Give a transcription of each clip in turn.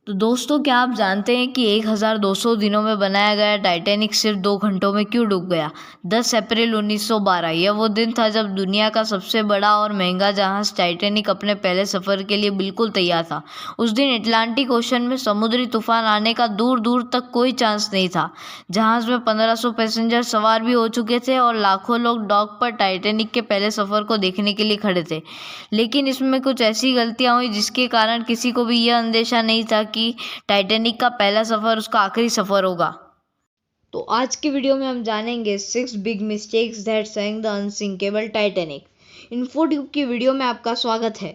तो दोस्तों, क्या आप जानते हैं कि 1200 दिनों में बनाया गया टाइटैनिक सिर्फ 2 घंटों में क्यों डूब गया? 10 अप्रैल 1912 यह वो दिन था जब दुनिया का सबसे बड़ा और महंगा जहाज टाइटैनिक अपने पहले सफ़र के लिए बिल्कुल तैयार था। उस दिन अटलांटिक ओशन में समुद्री तूफान आने का दूर दूर तक कोई चांस नहीं था। जहाज में 1500 पैसेंजर सवार भी हो चुके थे और लाखों लोग डॉक पर टाइटैनिक के पहले सफ़र को देखने के लिए खड़े थे। लेकिन इसमें कुछ ऐसी गलतियां हुई जिसके कारण किसी को भी यह अंदेशा नहीं था कि टाइटैनिक का पहला सफ़र उसका आखिरी सफ़र होगा। तो आज की वीडियो में हम जानेंगे 6 big mistakes that sank the unsinkable Titanic. Infotube की वीडियो में आपका स्वागत है।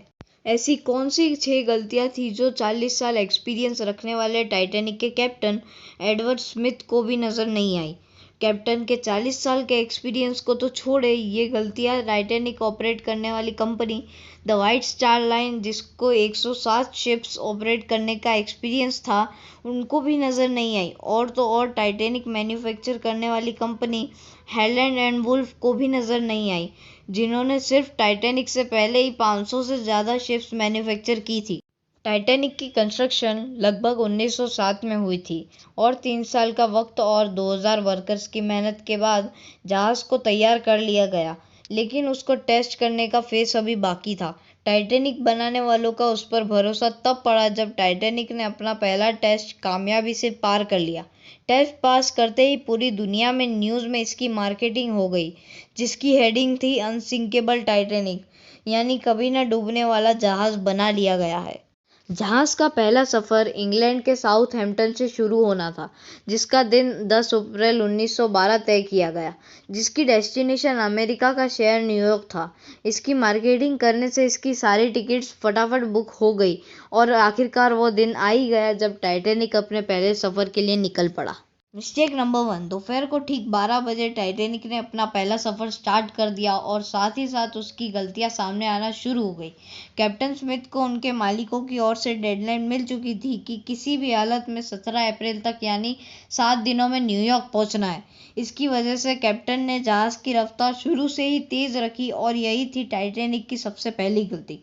ऐसी कौन सी 6 गलतियां थी जो 40 साल एक्सपीरियंस रखने वाले टाइटैनिक के कैप्टन एडवर्ड स्मिथ को भी नज़र नहीं आई? कैप्टन के 40 साल के एक्सपीरियंस को तो छोड़े, ये गलतियां टाइटैनिक ऑपरेट करने वाली company the white star line, जिसको 107 शिप्स ऑपरेट करने का एक्सपीरियंस था, उनको भी नज़र नहीं आई। और तो और टाइटैनिक मैन्युफैक्चर करने वाली कंपनी हैलैंड एंड वुल्फ को भी नज़र नहीं आई, जिन्होंने सिर्फ टाइटैनिक से पहले ही 500 से ज़्यादा शिप्स मैन्युफैक्चर की थी। टाइटैनिक की कंस्ट्रक्शन लगभग 1907 में हुई थी और 3 साल का वक्त और 2000 वर्कर्स की मेहनत के बाद जहाज़ को तैयार कर लिया गया, लेकिन उसको टेस्ट करने का फेस अभी बाकी था। टाइटैनिक बनाने वालों का उस पर भरोसा तब पड़ा जब टाइटैनिक ने अपना पहला टेस्ट कामयाबी से पार कर लिया। टेस्ट पास करते ही पूरी दुनिया में न्यूज़ में इसकी मार्केटिंग हो गई, जिसकी हेडिंग थी अनसिंकेबल टाइटैनिक, यानी कभी न डूबने वाला जहाज़ बना लिया गया है। जहाज़ का पहला सफ़र इंग्लैंड के साउथहैम्पटन से शुरू होना था, जिसका दिन 10 अप्रैल 1912 तय किया गया, जिसकी डेस्टिनेशन अमेरिका का शहर न्यूयॉर्क था। इसकी मार्केटिंग करने से इसकी सारी टिकट्स फटाफट बुक हो गई और आखिरकार वो दिन आ ही गया जब टाइटैनिक अपने पहले सफ़र के लिए निकल पड़ा। Mistake number 1। दोपहर को ठीक 12 बजे टाइटैनिक ने अपना पहला सफ़र स्टार्ट कर दिया और साथ ही साथ उसकी गलतियां सामने आना शुरू हो गई। कैप्टन स्मिथ को उनके मालिकों की ओर से डेडलाइन मिल चुकी थी कि किसी भी हालत में 17 अप्रैल तक यानी 7 दिनों में न्यूयॉर्क पहुंचना है। इसकी वजह से कैप्टन ने जहाज़ की रफ्तार शुरू से ही तेज़ रखी और यही थी टाइटैनिक की सबसे पहली गलती।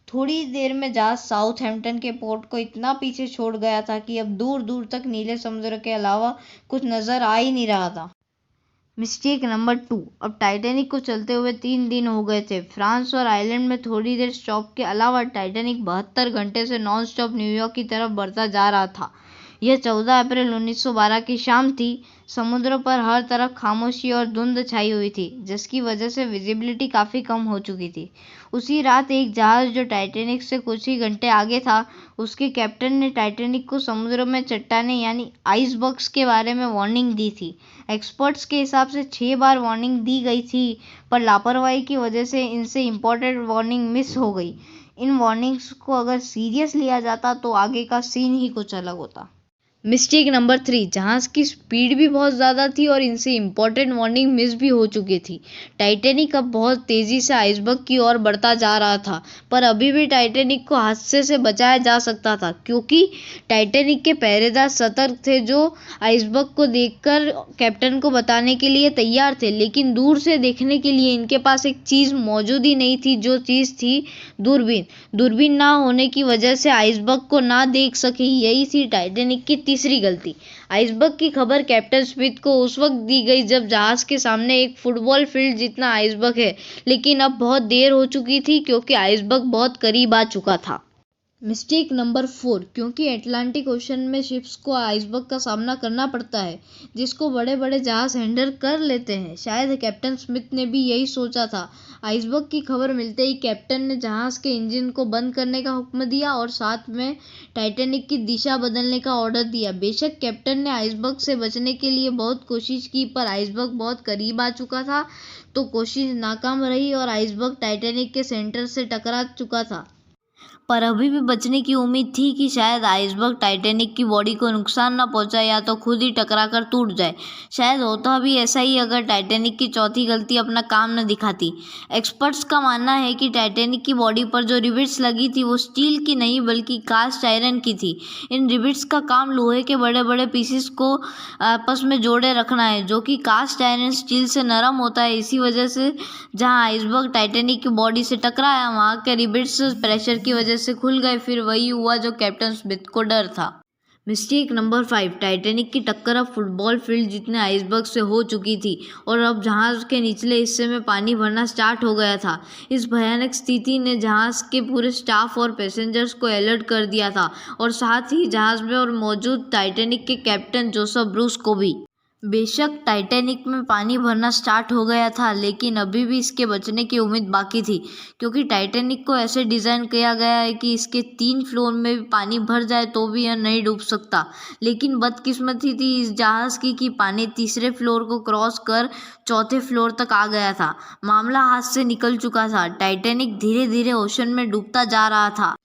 थोड़ी देर में जहाज साउथहैम्पटन के पोर्ट को इतना पीछे छोड़ गया था कि अब दूर दूर तक नीले समुद्र के अलावा कुछ नजर आ ही नहीं रहा था। Mistake number 2। अब टाइटैनिक को चलते हुए 3 दिन हो गए थे। फ्रांस और आयरलैंड में थोड़ी देर स्टॉप के अलावा टाइटैनिक 72 घंटे से नॉन स्टॉप न्यूयॉर्क की तरफ बढ़ता जा रहा था। यह 14 अप्रैल 1912 की शाम थी। समुद्र पर हर तरफ खामोशी और धुंध छाई हुई थी, जिसकी वजह से विजिबिलिटी काफ़ी कम हो चुकी थी। उसी रात एक जहाज़ जो टाइटैनिक से कुछ ही घंटे आगे था, उसके कैप्टन ने टाइटैनिक को समुद्र में चट्टानें यानी आइसबर्ग्स के बारे में वार्निंग दी थी। एक्सपर्ट्स के हिसाब से 6 बार वार्निंग दी गई थी, पर लापरवाही की वजह से इनसे इम्पोर्टेंट वार्निंग मिस हो गई। इन वार्निंग्स को अगर सीरियस लिया जाता तो आगे का सीन ही कुछ अलग होता। Mistake number 3। जहाज़ की स्पीड भी बहुत ज़्यादा थी और इनसे इम्पोर्टेंट वार्निंग मिस भी हो चुकी थी। टाइटैनिक अब बहुत तेज़ी से आइसबर्ग की ओर बढ़ता जा रहा था, पर अभी भी टाइटैनिक को हादसे से बचाया जा सकता था, क्योंकि टाइटैनिक के पहरेदार सतर्क थे, जो आइसबर्ग को देखकर कैप्टन को बताने के लिए तैयार थे। लेकिन दूर से देखने के लिए इनके पास एक चीज़ मौजूद ही नहीं थी, जो चीज़ थी दूरबीन। दूरबीन ना होने की वजह से आइसबर्ग को ना देख सके। यही थी टाइटैनिक की तीसरी गलती। आइसबर्ग की खबर कैप्टन स्मिथ को उस वक्त दी गई जब जहाज के सामने एक फुटबॉल फील्ड जितना आइसबर्ग है, लेकिन अब बहुत देर हो चुकी थी क्योंकि आइसबर्ग बहुत करीब आ चुका था। Mistake number 4। क्योंकि अटलांटिक ओशन में शिप्स को आइसबर्ग का सामना करना पड़ता है, जिसको बड़े बड़े जहाज हैंडल कर लेते हैं। शायद कैप्टन स्मिथ ने भी यही सोचा था। आइसबर्ग की खबर मिलते ही कैप्टन ने जहाज के इंजन को बंद करने का हुक्म दिया और साथ में टाइटैनिक की दिशा बदलने का ऑर्डर दिया। बेशक कैप्टन ने आइसबर्ग से बचने के लिए बहुत कोशिश की, पर आइसबर्ग बहुत करीब आ चुका था, तो कोशिश नाकाम रही और आइसबर्ग टाइटैनिक के सेंटर से टकरा चुका था। पर अभी भी बचने की उम्मीद थी कि शायद आइसबर्ग टाइटैनिक की बॉडी को नुकसान न पहुंचाए या तो खुद ही टकराकर टूट जाए। शायद होता भी ऐसा ही अगर टाइटैनिक की चौथी गलती अपना काम न दिखाती। एक्सपर्ट्स का मानना है कि टाइटैनिक की बॉडी पर जो रिबिट्स लगी थी वो स्टील की नहीं बल्कि कास्ट आयरन की थी। इन रिबिट्स का काम लोहे के बड़े बड़े पीसेस को आपस में जोड़े रखना है, जो कि कास्ट आयरन स्टील से नरम होता है। इसी वजह से जहाँ आइसबर्ग टाइटैनिक की बॉडी से टकराया, वहाँ के रिबिट्स प्रेशर की वजह जैसे खुल गए। फिर वही हुआ जो कैप्टन स्मिथ को डर था। मिस्टेक नंबर 5, टाइटैनिक की टक्कर अब फुटबॉल फील्ड जितने आइसबर्ग से हो चुकी थी और अब जहाज के निचले हिस्से में पानी भरना स्टार्ट हो गया था। इस भयानक स्थिति ने जहाज के पूरे स्टाफ और पैसेंजर्स को अलर्ट कर दिया था और साथ ही जहाज में और मौजूद टाइटैनिक के कैप्टन जोसेफ ब्रूस को भी। बेशक टाइटैनिक में पानी भरना स्टार्ट हो गया था, लेकिन अभी भी इसके बचने की उम्मीद बाकी थी, क्योंकि टाइटैनिक को ऐसे डिज़ाइन किया गया है कि इसके 3 फ्लोर में भी पानी भर जाए तो भी यह नहीं डूब सकता। लेकिन बदकिस्मती थी इस जहाज़ की कि पानी तीसरे फ्लोर को क्रॉस कर चौथे फ्लोर तक आ गया था। मामला हाथ से निकल चुका था। टाइटैनिक धीरे धीरे ओशन में डूबता जा रहा था।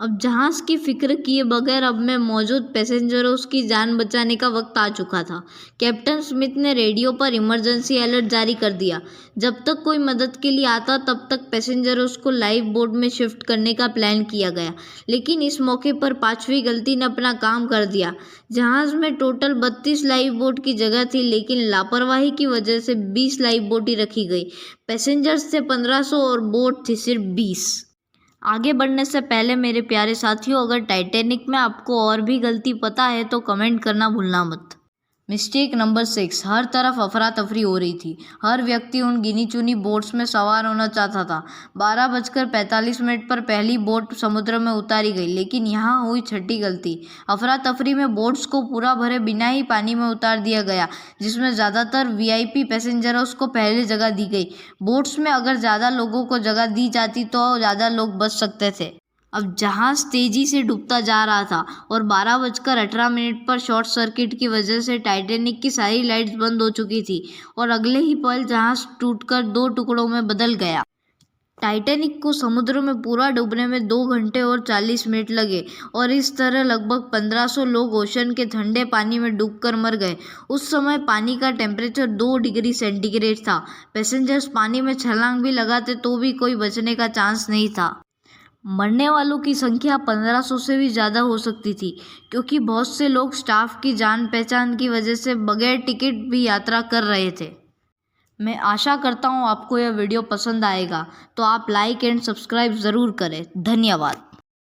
अब जहाज की फिक्र किए बगैर अब में मौजूद पैसेंजरों की जान बचाने का वक्त आ चुका था। कैप्टन स्मिथ ने रेडियो पर इमरजेंसी अलर्ट जारी कर दिया। जब तक कोई मदद के लिए आता तब तक पैसेंजरों को लाइफ बोट में शिफ्ट करने का प्लान किया गया, लेकिन इस मौके पर 5वीं गलती ने अपना काम कर दिया। जहाज में टोटल 32 लाइफ बोट की जगह थी, लेकिन लापरवाही की वजह से 20 लाइफ बोट ही रखी गई। पैसेंजर्स थे 1500 और बोट थी सिर्फ 20। आगे बढ़ने से पहले मेरे प्यारे साथियों, अगर टाइटैनिक में आपको और भी गलती पता है तो कमेंट करना भूलना मत। मिस्टेक नंबर 6, हर तरफ अफरा तफरी हो रही थी। हर व्यक्ति उन गिनी चुनी बोट्स में सवार होना चाहता था। 12:45 पर पहली बोट समुद्र में उतारी गई, लेकिन यहाँ हुई छठी गलती। अफरा तफरी में बोट्स को पूरा भरे बिना ही पानी में उतार दिया गया, जिसमें ज़्यादातर वीआईपी पैसेंजरों को पहले जगह दी गई। बोट्स में अगर ज़्यादा लोगों को जगह दी जाती तो ज़्यादा लोग बच सकते थे। अब जहाज तेजी से डूबता जा रहा था और 12:18 पर शॉर्ट सर्किट की वजह से टाइटैनिक की सारी लाइट्स बंद हो चुकी थी और अगले ही पल जहाज टूटकर 2 टुकड़ों में बदल गया। टाइटैनिक को समुद्र में पूरा डूबने में 2 घंटे और 40 मिनट लगे और इस तरह लगभग 1500 लोग ओशन के ठंडे पानी में डूबकर मर गए। उस समय पानी का टेम्परेचर 2 डिग्री सेंटीग्रेड था। पैसेंजर्स पानी में छलांग भी लगाते तो भी कोई बचने का चांस नहीं था। मरने वालों की संख्या 1500 से भी ज़्यादा हो सकती थी, क्योंकि बहुत से लोग स्टाफ की जान पहचान की वजह से बगैर टिकट भी यात्रा कर रहे थे। मैं आशा करता हूँ आपको यह वीडियो पसंद आएगा, तो आप लाइक एंड सब्सक्राइब ज़रूर करें। धन्यवाद।